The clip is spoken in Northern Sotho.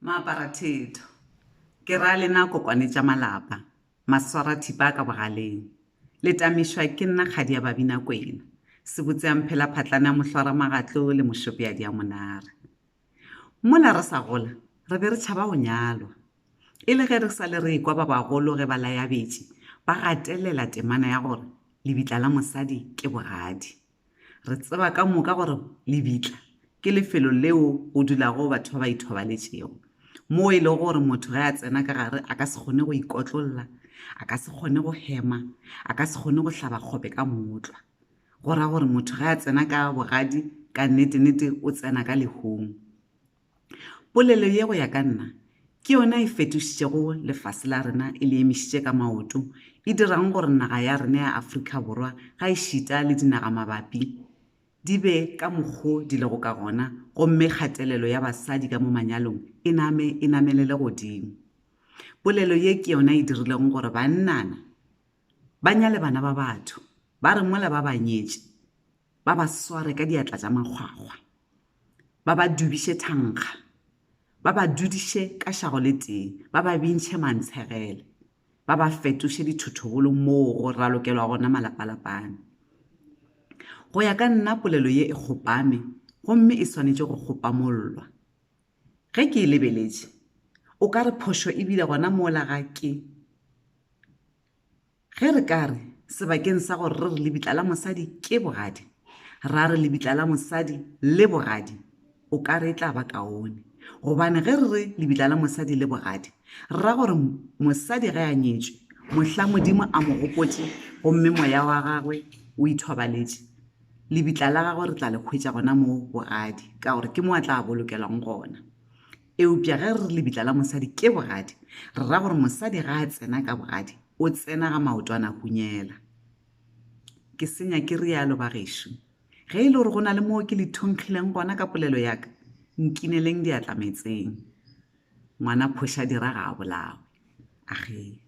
Maaparatheto ke ra le nako kwane tša malapa maswara thipa ka bogaleng le tamišwa ke nna kgadi ya Babinakwena se botsang phela phatlana mohlwara magatlo le mošopeadi ya monare mola re sa gola re be re tšhaba go nyalwa e le ge re sa le re ekwa ba bagolo ge ba laya betše ba gatelela temana ya gore lebitla la mosadi ke bogadi re tseba ka moka gore lebitla ke lefelo leo go dulago batho ba ithobaletšego moo e le gore motho ge a tsena ka gare a ka se kgone go ikotlolola a ka se kgone go hema a ka se kgone go hlaba kgope ka mootlwa go ra gore motho ge a tsena ka bogadi ka nnete o tsena ka lehung polelo ye go ya ka nna ke yona e fetošitšego lefase la rena e le emišitše ka maoto e dirang gore naga ya rena ya Afrika Borwa ga e šita le dinaga mabapi di be ka mokgwa di lego ka gona gomme kgatelelo ya basadi ka mo manyalong e namelele godimo polelo ye ke yona e dirileng gore bannana ba nyale bana ba batho ba re mola ba banyetše ba ba sware ka diatla tša makgwakgwa ba ba dubiše thankga ba ba dudiše ka šago le tee ba ba bintšhe mantshegele ba ba fetoše dithothobolo moo go ralokelwa gona malapalapane go ya ka nna polelo ye e kgopame gomme e swanetše go kgopamollwa ge ke e lebeletše o ka re phošo e bile gona moola ga ke ge re ka re sebakeng sa gore re re lebitla la mosadi ke bogadi ra re lebitla la mosadi le bogadi o ka re e tla ba kaone gobane ge re re lebitla la mosadi le bogadi ra gore mosadi ge a nyetšwe mohla modimo a mo gopotše gomme moya wa gagwe o ithobaletše lebitla la gagwe re tla le hwetša gona mo bogadi ka gore ke mo a tla bolokelwang gona eupša ge re lebitla la mosadi ke bogadi re ra gore mosadi ga a tsena ka bogadi o tsena ga maotwana hunyela ke senya ke rialo ba gešo ge e le gore go na le moo ke le thonkgileng gona ka polelo yaka nkineleng diatla metseng ngwana phoša dira ga a bolawe age